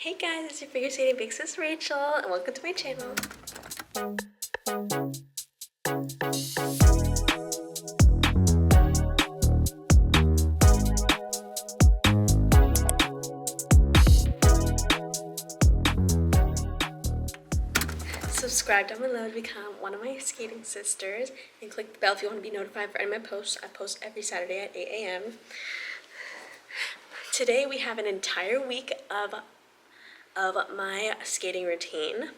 Hey guys, it's your figure skating big sis Rachel, and welcome to my channel. Subscribe down below to become one of my skating sisters, and click the bell if you want to be notified for any of my posts. I post every Saturday at 8 a.m. Today we have an entire week of my skating routine.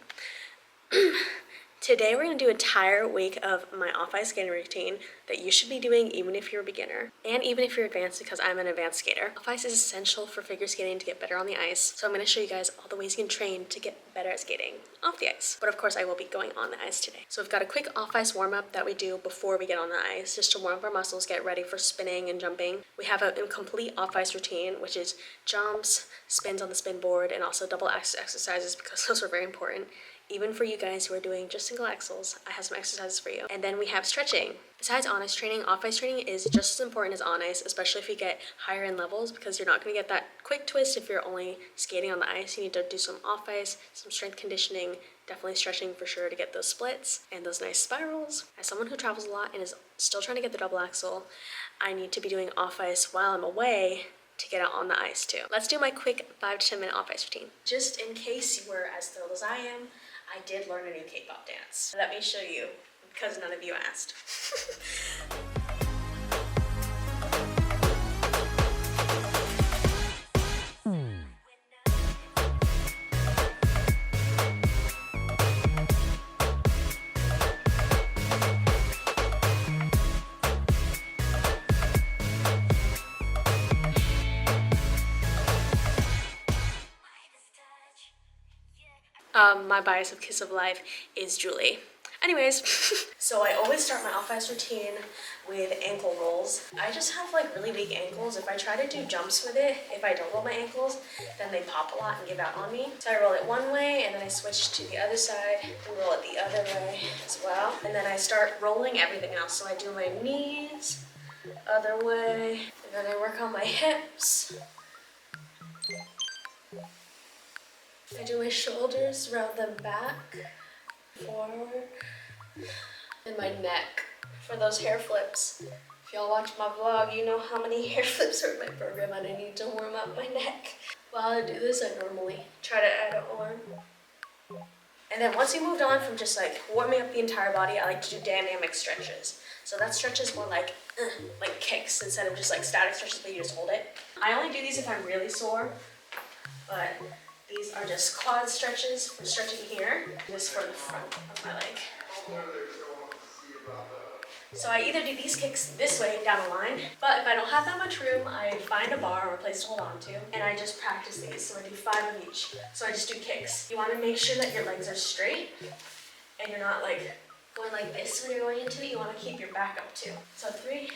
Today we're going to do an entire week of my off-ice skating routine that you should be doing even if you're a beginner and even if you're advanced, because I'm an advanced skater. Off-ice is essential for figure skating to get better on the ice, so I'm going to show you guys all the ways you can train to get better at skating off the ice. But of course I will be going on the ice today. So we've got a quick off-ice warm-up that we do before we get on the ice, just to warm up our muscles, get ready for spinning and jumping. We have a complete off-ice routine, which is jumps, spins on the spin board, and also double axel exercises, because those are very important. Even for you guys who are doing just single axles, I have some exercises for you. And then we have stretching. Besides on-ice training, off-ice training is just as important as on-ice, especially if you get higher in levels, because you're not going to get that quick twist if you're only skating on the ice. You need to do some off-ice, some strength conditioning, definitely stretching for sure to get those splits and those nice spirals. As someone who travels a lot and is still trying to get the double axel, I need to be doing off-ice while I'm away to get out on the ice too. Let's do my quick 5 to 10 minute off-ice routine. Just in case you were as thrilled as I am, I did learn a new K-pop dance. Let me show you, because none of you asked. My bias of Kiss of Life is Julie. Anyways, so I always start my off-ice routine with ankle rolls. I just have like really weak ankles. If I try to do jumps with it, if I don't roll my ankles, then they pop a lot and give out on me. So I roll it one way and then I switch to the other side and roll it the other way as well. And then I start rolling everything else. So I do my knees, other way, and then I work on my hips. I do my shoulders, round them back, forward, and my neck for those hair flips. If y'all watch my vlog, you know how many hair flips are in my program, and I need to warm up my neck. While I do this, I normally try to add an arm. And then once you moved on from just like warming up the entire body, I like to do dynamic stretches. So that stretch is more like kicks instead of just like static stretches, but you just hold it. I only do these if I'm really sore, but these are just quad stretches for stretching here, just for the front of my leg. So I either do these kicks this way down the line, but if I don't have that much room, I find a bar or a place to hold on to, and I just practice these. So I do 5 of each. So I just do kicks. You want to make sure that your legs are straight, and you're not like going like this when you're going into it. You want to keep your back up too. So 3,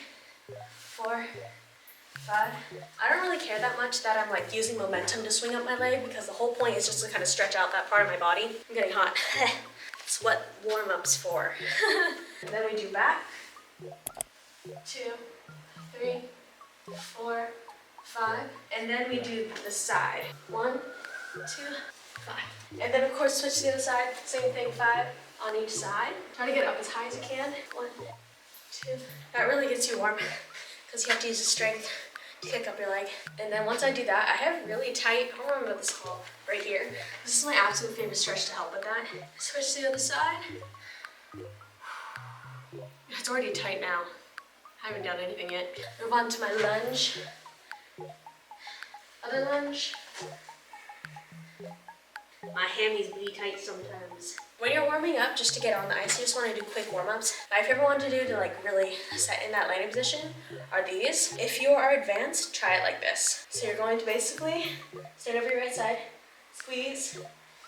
4, 5. I don't really care that much that I'm like using momentum to swing up my leg, because the whole point is just to kind of stretch out that part of my body. I'm getting hot. It's what warm-up's for. And then we do back. 2, 3, 4, 5. And then we do the side. 1, 2, 5. And then of course switch to the other side. Same thing, 5 on each side. Try to get up as high as you can. 1, 2. That really gets you warm, because you have to use the strength to kick up your leg. And then once I do that, I have really tight, I don't remember what this is called, right here. This is my absolute favorite stretch to help with that. Switch to the other side. It's already tight now. I haven't done anything yet. Move on to my lunge. Other lunge. My hammies be tight sometimes. When you're warming up, just to get on the ice, you just want to do quick warm-ups. My favorite one to do to like really set in that landing position are these. If you are advanced, try it like this. So you're going to basically stand over your right side, squeeze,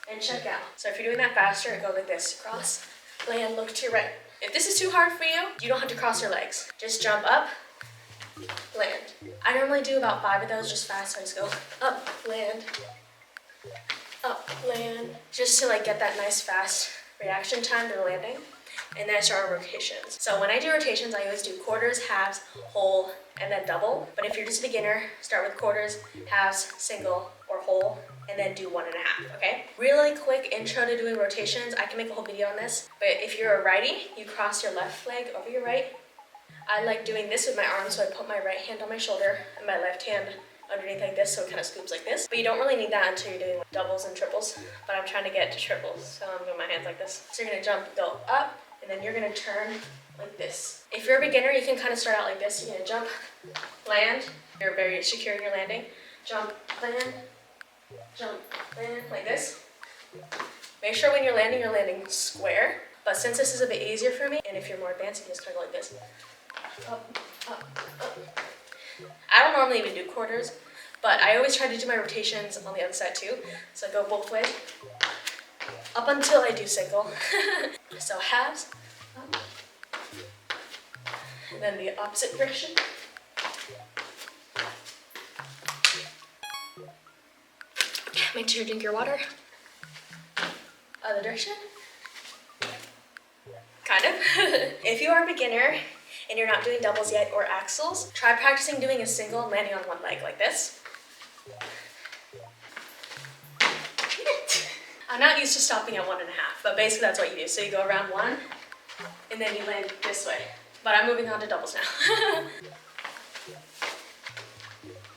and check out. So if you're doing that faster, it goes like this. Cross, land, look to your right. If this is too hard for you, you don't have to cross your legs. Just jump up, land. I normally do about 5 of those just fast, so I just go up, land, up, land, just to like get that nice fast reaction time to the landing. And then I start on rotations. So when I do rotations, I always do quarters, halves, whole, and then double. But if you're just a beginner, start with quarters, halves, single, or whole, and and then do 1.5, okay? Really quick intro to doing rotations. I can make a whole video on this, but if you're a righty, you cross your left leg over your right. I like doing this with my arms, so I put my right hand on my shoulder and my left hand underneath like this, so it kind of scoops like this. But you don't really need that until you're doing like doubles and triples, but I'm trying to get to triples, so I'm doing my hands like this. So you're gonna jump, go up, and then you're gonna turn like this. If you're a beginner, you can kind of start out like this. You're gonna jump, land, you're very secure in your landing, jump, land, like this. Make sure when you're landing square, but since this is a bit easier for me, and if you're more advanced, you can just kind of go like this. Up, up, up. I don't normally even do quarters, but I always try to do my rotations on the other side too. So I go both ways, up until I do single. So halves, up, and then the opposite direction. Make sure you drink your water. Other direction. Kind of. If you are a beginner and you're not doing doubles yet or axles, try practicing doing a single and landing on one leg like this. I'm not used to stopping at 1.5, but basically that's what you do. So you go around one and then you land this way. But I'm moving on to doubles now.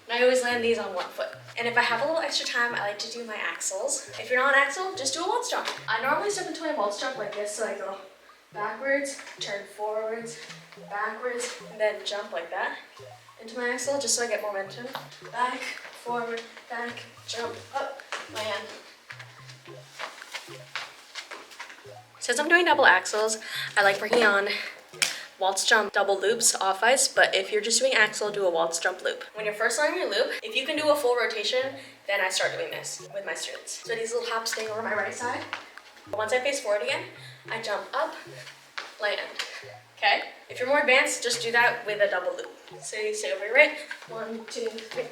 And I always land these on one foot. And if I have a little extra time, I like to do my axles. If you're not an axle, just do a waltz jump. I normally step into my waltz jump like this, so I go backwards, turn forwards, backwards, and then jump like that into my axle, just so I get momentum. Back, forward, back, jump, up, land. Since I'm doing double axles, I like working on waltz jump double loops off ice, but if you're just doing axle, do a waltz jump loop. When you're first learning your loop, if you can do a full rotation, then I start doing this with my students. So these little hops staying over my right side. Once I face forward again, I jump up, land, okay? If you're more advanced, just do that with a double loop. So you stay over your right, 1, 2, 3,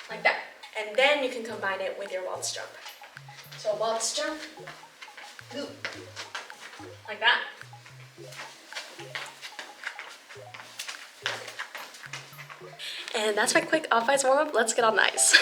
like that. And then you can combine it with your waltz jump. So waltz jump, loop, like that. And that's my quick off-ice warm-up. Let's get on the ice.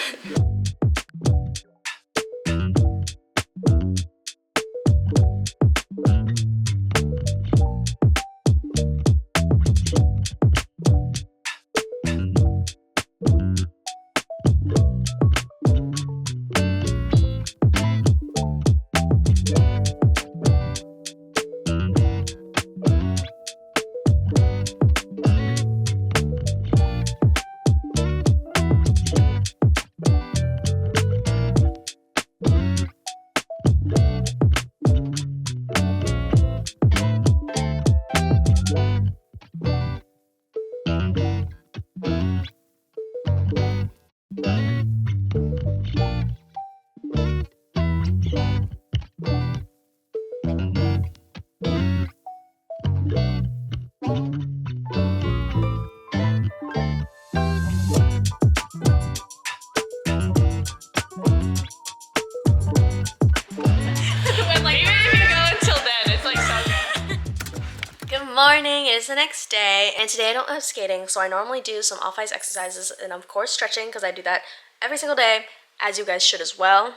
Morning, it is the next day, and today I don't have skating, so I normally do some off-ice exercises and of course stretching, because I do that every single day, as you guys should as well.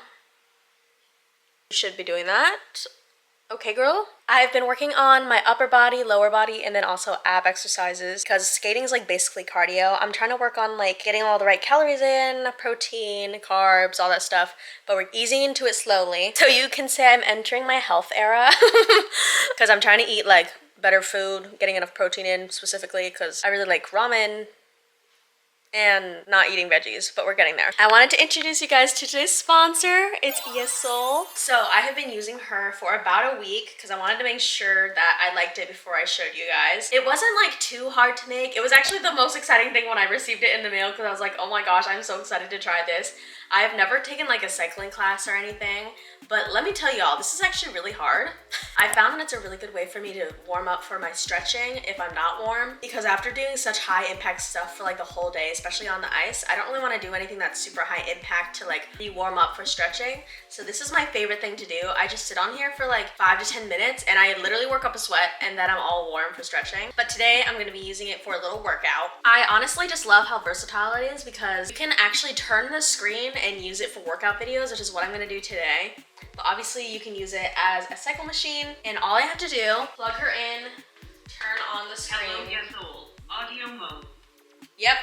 You should be doing that. Okay, girl. I've been working on my upper body, lower body, and then also ab exercises, because skating is like basically cardio. I'm trying to work on like getting all the right calories in, protein, carbs, all that stuff, but we're easing into it slowly. So you can say I'm entering my health era, because I'm trying to eat like better food, getting enough protein in specifically, because I really like ramen and not eating veggies, but we're getting there. I wanted to introduce you guys to today's sponsor. It's Yesol. So I have been using her for about a week because I wanted to make sure that I liked it before I showed you guys. It wasn't like too hard to make. It was actually the most exciting thing when I received it in the mail, because I was like, oh my gosh, I'm so excited to try this. I have never taken like a cycling class or anything, but let me tell y'all, this is actually really hard. I found that it's a really good way for me to warm up for my stretching if I'm not warm, because after doing such high impact stuff for like the whole day, especially on the ice. I don't really want to do anything that's super high impact to like re-warm up for stretching. So this is my favorite thing to do. I just sit on here for like 5 to 10 minutes and I literally work up a sweat and then I'm all warm for stretching. But today I'm going to be using it for a little workout. I honestly just love how versatile it is because you can actually turn the screen and use it for workout videos, which is what I'm going to do today. But obviously you can use it as a cycle machine, and all I have to do, plug her in, turn on the screen. Hello, yes, all. Audio mode. Yep.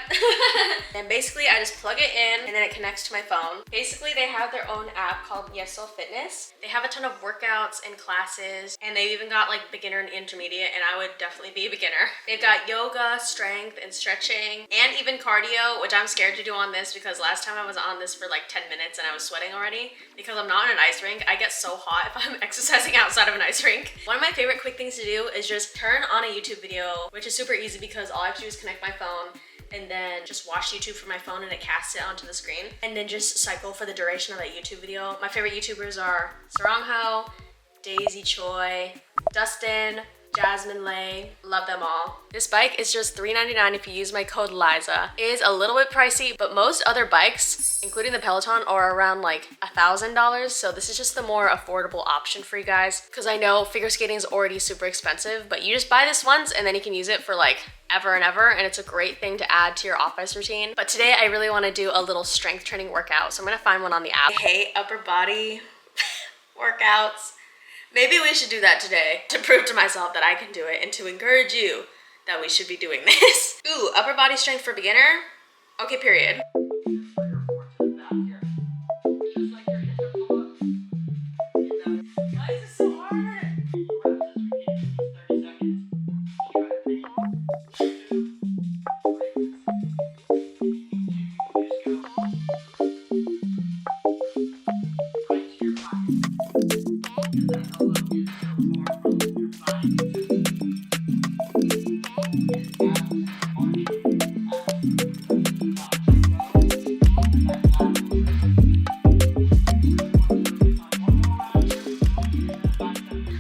And basically I just plug it in and then it connects to my phone. Basically they have their own app called Yeso Fitness. They have a ton of workouts and classes, and they've even got like beginner and intermediate, and I would definitely be a beginner. They've got yoga, strength, and stretching, and even cardio, which I'm scared to do on this because last time I was on this for like 10 minutes and I was sweating already because I'm not in an ice rink. I get so hot if I'm exercising outside of an ice rink. One of my favorite quick things to do is just turn on a YouTube video, which is super easy because all I have to do is connect my phone and then just watch YouTube from my phone and it casts it onto the screen, and then just cycle for the duration of that YouTube video. My favorite YouTubers are Sarangho, Daisy Choi, Dustin, Jasmine Lay, love them all. This bike is just $3.99 if you use my code Liza. It is a little bit pricey, but most other bikes, including the Peloton, are around like $1,000. So this is just the more affordable option for you guys, because I know figure skating is already super expensive, but you just buy this once and then you can use it for like ever and ever, and it's a great thing to add to your off-ice routine. But today I really want to do a little strength training workout, so I'm gonna find one on the app. I hate upper body workouts. Maybe we should do that today to prove to myself that I can do it and to encourage you that we should be doing this. Ooh, upper body strength for beginner? Okay, period.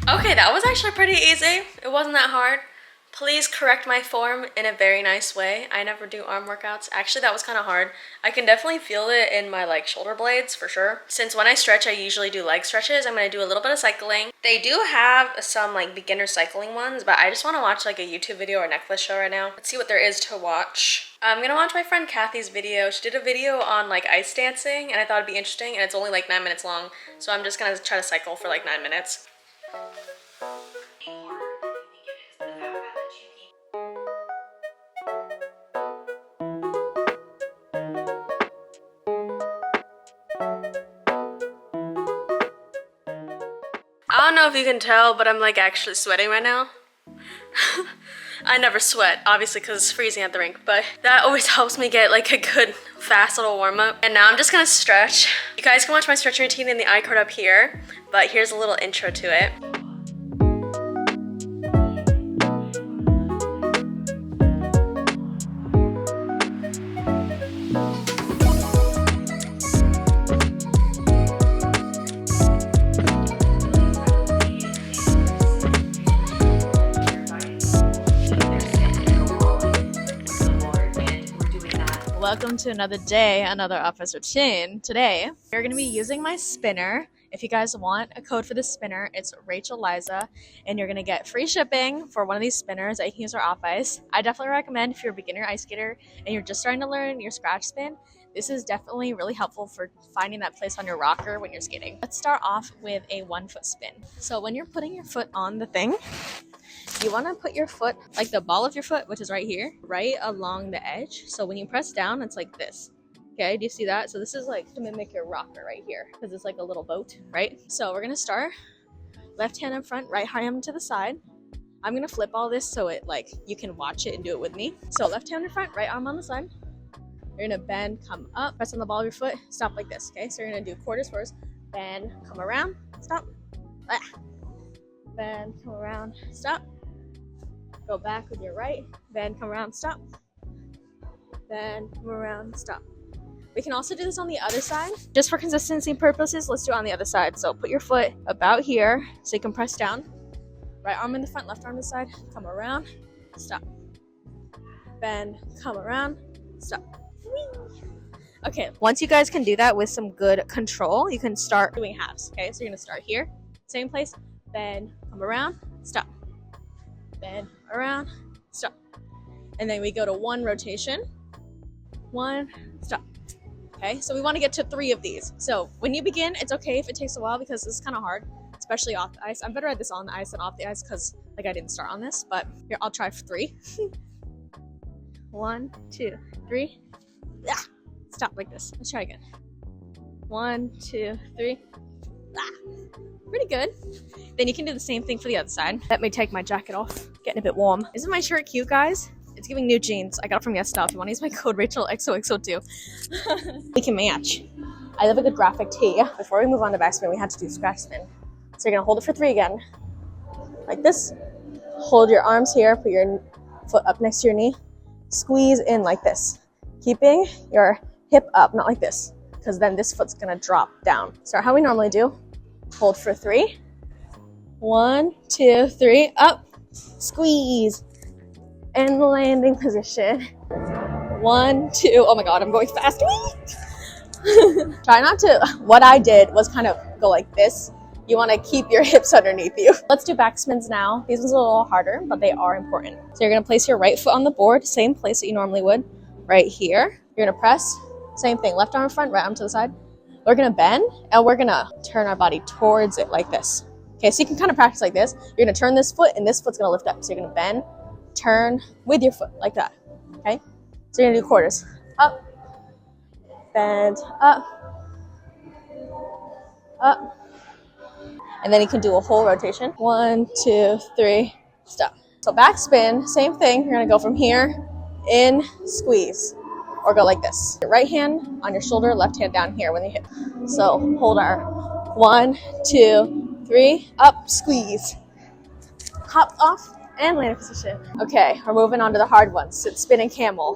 Okay, that was actually pretty easy. It wasn't that hard. Please correct my form in a very nice way. I never do arm workouts. Actually, that was kind of hard. I can definitely feel it in my like shoulder blades for sure. Since when I stretch, I usually do leg stretches. I'm gonna do a little bit of cycling. They do have some like beginner cycling ones, but I just want to watch like a YouTube video or Netflix show right now. Let's see what there is to watch. I'm gonna watch my friend Kathy's video. She did a video on like ice dancing, and I thought it'd be interesting, and it's only like 9 minutes long. So I'm just gonna try to cycle for like 9 minutes. I don't know if you can tell, but I'm like actually sweating right now. I never sweat, obviously, because it's freezing at the rink, but that always helps me get like a good fast little warm up. And now I'm just gonna stretch. You guys can watch my stretching routine in the iCard up here, but here's a little intro to it. Welcome to another day, another office routine. Today, we're going to be using my spinner. If you guys want a code for the spinner, it's Rachel Liza, and you're going to get free shipping for one of these spinners that you can use for off ice. I definitely recommend if you're a beginner ice skater and you're just starting to learn your scratch spin, this is definitely really helpful for finding that place on your rocker when you're skating. Let's start off with a 1-foot spin. So when you're putting your foot on the thing, you want to put your foot, like the ball of your foot, which is right here, right along the edge. So when you press down, it's like this. Okay, do you see that? So this is like to mimic your rocker right here, because it's like a little boat, right? So we're gonna start left hand in front, right arm to the side. I'm gonna flip all this so it like you can watch it and do it with me. So left hand in front, right arm on the side. You're gonna bend, come up, press on the ball of your foot, stop like this. Okay, so you're gonna do quarters first, bend, come around, stop, bend, come around, stop. Go back with your right, bend, come around, stop. Bend, come around, stop. We can also do this on the other side. Just for consistency purposes, let's do it on the other side. So put your foot about here so you can press down. Right arm in the front, left arm to the side. Come around, stop. Bend, come around, stop. Okay, once you guys can do that with some good control, you can start doing halves. Okay, so you're gonna start here, same place, then come around, stop, then around, stop. And then we go to one rotation, one, stop. Okay, so we want to get to 3 of these. So when you begin, it's okay if it takes a while because it's kind of hard, especially off the ice. I'm better at this on the ice than off the ice because like I didn't start on this, but here, I'll try for 3. 1, 2, 3. Ah, stop like this. Let's try again. 1, 2, 3. Ah, pretty good. Then you can do the same thing for the other side. Let me take my jacket off. Getting a bit warm. Isn't my shirt cute, guys? It's giving new jeans. I got it from Yesstyle. If you want to use my code RachelXOXO2. We can match. I love a good graphic tee. Before we move on to backspin, we had to do scratch spin. So you're gonna hold it for 3 again. Like this. Hold your arms here, put your foot up next to your knee. Squeeze in like this. Keeping your hip up, not like this, because then this foot's gonna drop down. So how we normally do, hold for 3. 1, 2, 3, up, squeeze. And landing position. 1, 2, oh my God, I'm going fast. Try not to, what I did was kind of go like this. You want to keep your hips underneath you. Let's do backspins now. These ones are a little harder, but they are important. So you're gonna place your right foot on the board, same place that you normally would, right here. You're gonna press, same thing, left arm front, right arm to the side. We're gonna bend, and we're gonna turn our body towards it like this. Okay, so you can kind of practice like this. You're gonna turn this foot, and this foot's gonna lift up. So you're gonna bend, turn with your foot like that. Okay, so you're gonna do quarters. Up, bend, up, up. And then you can do a whole rotation. 1, 2, 3, stop. So backspin, same thing. You're gonna go from here, in, squeeze, or go like this. Your right hand on your shoulder, left hand down here when you hit. So hold our 1, 2, 3, up, squeeze. Hop off and land in position. Okay, we're moving on to the hard ones. Sit, spin, and camel.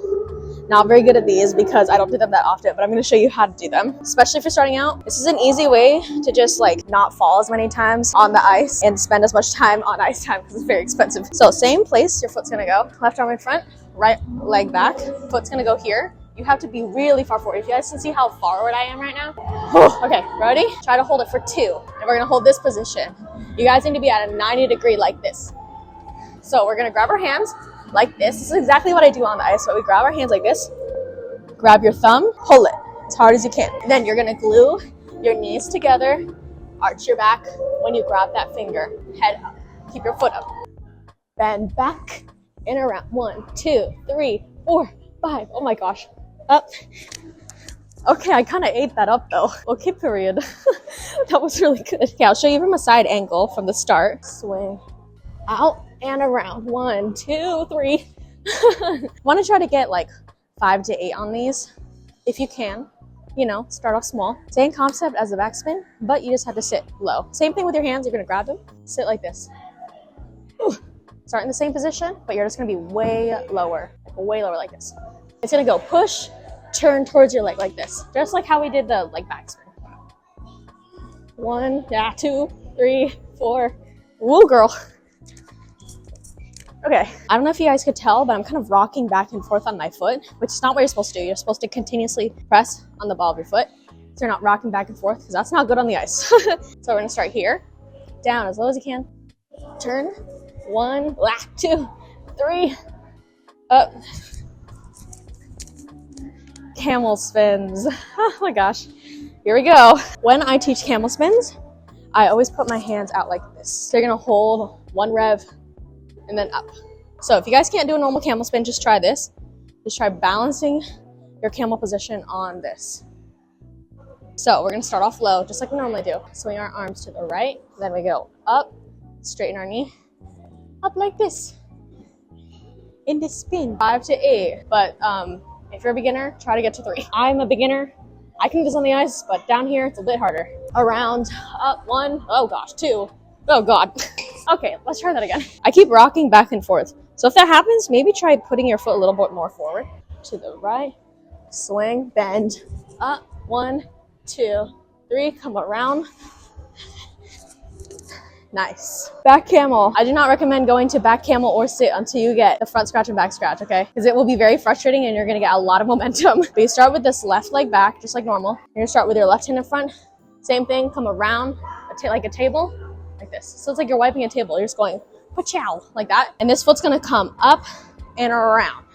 Not very good at these because I don't do them that often, but I'm going to show you how to do them, especially if you're starting out. This is an easy way to just like not fall as many times on the ice and spend as much time on ice time because it's very expensive. So same place, your foot's going to go. Left arm in front, right leg back. Foot's going to go here. You have to be really far forward. If you guys can see how forward I am right now. Okay, ready? Try to hold it for 2. And we're going to hold this position. You guys need to be at a 90-degree like this. So we're going to grab our hands like this. This is exactly what I do on the ice. So we grab our hands like this, grab your thumb, pull it as hard as you can. And then you're gonna glue your knees together, arch your back when you grab that finger, head up, keep your foot up. Bend back and around. 1, 2, 3, 4, 5. Oh my gosh, up. Okay, I kind of ate that up though. Okay, period. That was really good. Okay, I'll show you from a side angle from the start. Swing out and around. 1, 2, 3. Want to try to get like 5 to 8 on these if you can. You know, start off small. Same concept as the backspin, but you just have to sit low. Same thing with your hands. You're gonna grab them, sit like this. Start in the same position, but you're just gonna be way lower like this. It's gonna go push, turn towards your leg like this, just like how we did the like backspin. 1, 2, 3, 4. Woo, girl. Okay, I don't know if you guys could tell, but I'm kind of rocking back and forth on my foot, which is not what you're supposed to do. You're supposed to continuously press on the ball of your foot, so you're not rocking back and forth, because that's not good on the ice. So we're gonna start here, down as low as you can, turn, 1, 2, 3, up, camel spins. Oh my gosh, here we go. When I teach camel spins, I always put my hands out like this. So you're gonna hold 1 rev, and then up. So if you guys can't do a normal camel spin, just try this. Just try balancing your camel position on this. So we're gonna start off low, just like we normally do. Swing our arms to the right, then we go up, straighten our knee, up like this. In the spin, 5 to 8. But if you're a beginner, try to get to 3. I'm a beginner. I can do this on the ice, but down here, it's a bit harder. Around, up, 1, oh gosh, 2, oh God. Okay, let's try that again. I keep rocking back and forth. So if that happens, maybe try putting your foot a little bit more forward. To the right, swing, bend, up, 1, 2, 3, come around. Nice. Back camel. I do not recommend going to back camel or sit until you get the front scratch and back scratch, okay? Because it will be very frustrating and you're gonna get a lot of momentum. But you start with this left leg back, just like normal. You're gonna start with your left hand in front. Same thing, come around like a table, like this. So it's like you're wiping a table. You're just going, pa-chow, like that. And this foot's gonna come up and around.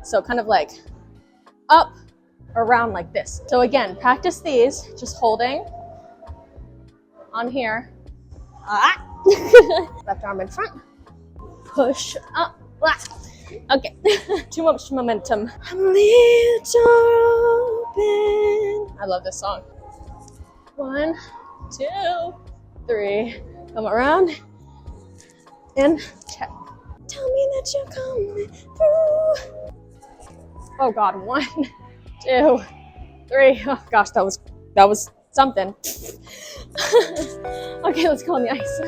So kind of like up, around like this. So again, practice these, just holding on here. Left arm in front. Push up. Okay. Too much momentum. I'm a little open. I love this song. 1, 2, 3. Come around. And check. Tell me that you're coming through. Oh God. 1, 2, 3. Oh gosh, that was something. Okay, let's go on the ice.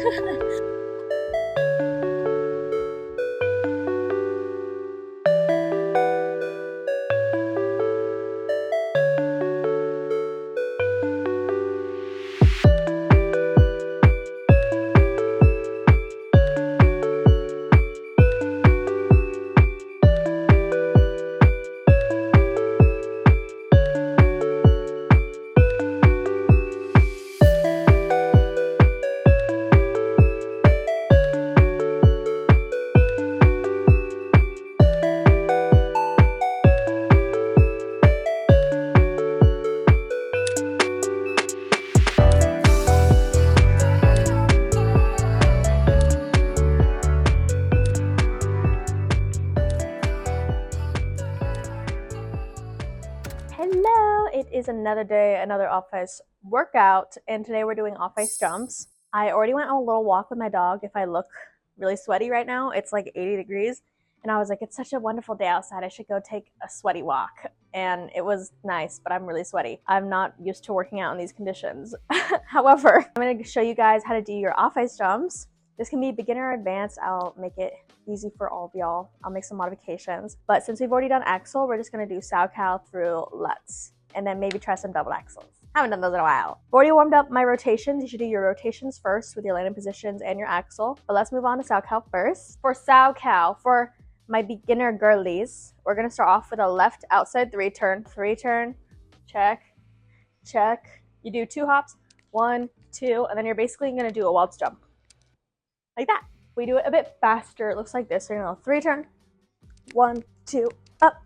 Hello, it is another day, another off-ice workout, and today we're doing off-ice jumps. I already went on a little walk with my dog. If I look really sweaty right now, it's like 80 degrees, and I was like, it's such a wonderful day outside. I should go take a sweaty walk, and it was nice, but I'm really sweaty. I'm not used to working out in these conditions. However, I'm going to show you guys how to do your off-ice jumps. This can be beginner or advanced. I'll make it easy for all of y'all. I'll make some modifications. But since we've already done axel, we're just gonna do sow cow through Lutz. And then maybe try some double axels. Haven't done those in a while. I've already warmed up my rotations. You should do your rotations first with your landing positions and your axel. But let's move on to sow cow first. For sow cow, for my beginner girlies, we're gonna start off with a left outside 3-turn, check, check. You do 2 hops, 1, 2, and then you're basically gonna do a waltz jump. Like that. We do it a bit faster. It looks like this. So you're gonna go 3-turn, 1, 2, up.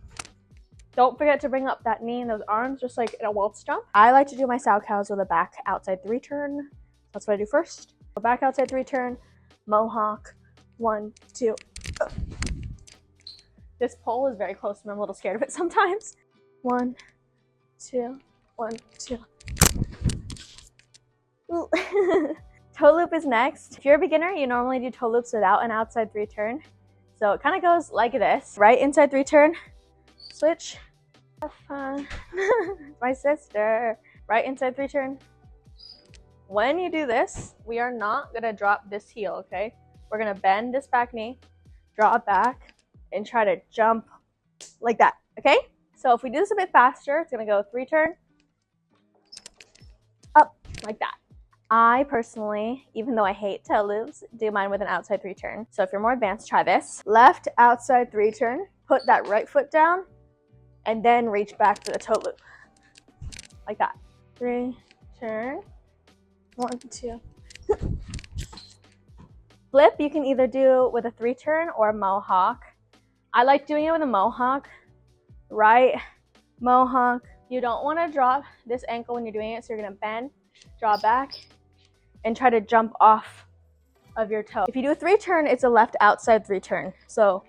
Don't forget to bring up that knee and those arms, just like in a waltz jump. I like to do my sow cows with a back outside 3-turn. That's what I do first. Go back outside 3-turn, mohawk, 1, 2, up. This pole is very close to me. I'm a little scared of it sometimes. 1, 2, 1, 2. Ooh. Toe loop is next. If you're a beginner, you normally do toe loops without an outside 3-turn. So it kind of goes like this. Right inside 3-turn, switch. Have fun. My sister. Right inside 3-turn. When you do this, we are not gonna drop this heel, okay? We're gonna bend this back knee, draw it back, and try to jump like that, okay? So if we do this a bit faster, it's gonna go 3-turn, up, like that. I personally, even though I hate toe loops, do mine with an outside 3-turn. So if you're more advanced, try this. Left outside 3-turn, put that right foot down, and then reach back for the toe loop. Like that. 3-turn, 1, 2. Flip, you can either do with a 3-turn or a mohawk. I like doing it with a mohawk. Right, mohawk. You don't want to drop this ankle when you're doing it, so you're gonna bend, draw back, and try to jump off of your toe. If you do a 3-turn, it's a left outside 3-turn. So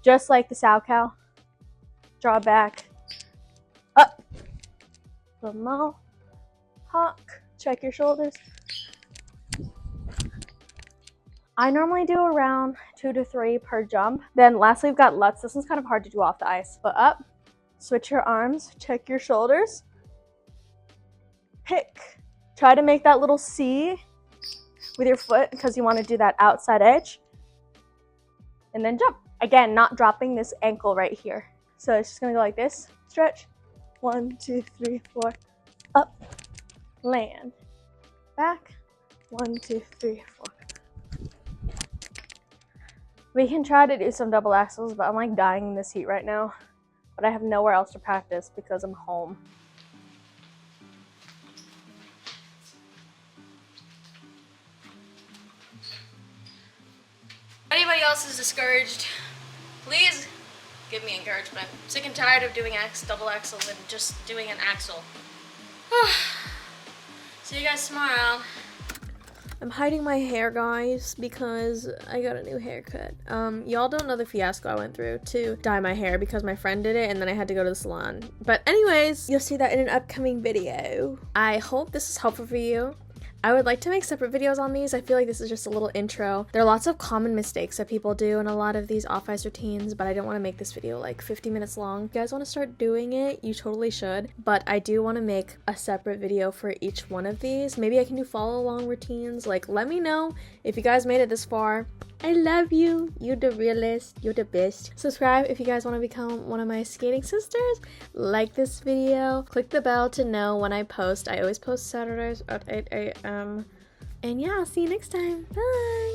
just like the sow cow, draw back, up, the mohawk, check your shoulders. I normally do around 2 to 3 per jump. Then lastly, we've got Lutz. This one's kind of hard to do off the ice. But up, switch your arms, check your shoulders, pick. Try to make that little C with your foot because you want to do that outside edge. And then jump. Again, not dropping this ankle right here. So it's just going to go like this. Stretch. 1, 2, 3, 4. Up. Land. Back. 1, 2, 3, 4. We can try to do some double axels, but I'm like dying in this heat right now. But I have nowhere else to practice because I'm home. If anybody else is discouraged, please give me encouragement. I'm sick and tired of doing double axels and just doing an axel. See you guys tomorrow. I'm hiding my hair, guys, because I got a new haircut. Y'all don't know the fiasco I went through to dye my hair because my friend did it and then I had to go to the salon. But anyways, you'll see that in an upcoming video. I hope this is helpful for you. I would like to make separate videos on these. I feel like this is just a little intro. There are lots of common mistakes that people do in a lot of these off-ice routines, but I don't want to make this video like 50 minutes long. If you guys want to start doing it, you totally should. But I do want to make a separate video for each one of these. Maybe I can do follow-along routines. Like, let me know if you guys made it this far. I love you. You're the realest. You're the best. Subscribe if you guys want to become one of my skating sisters. Like this video. Click the bell to know when I post. I always post Saturdays at 8 a.m. And yeah, I'll see you next time. Bye.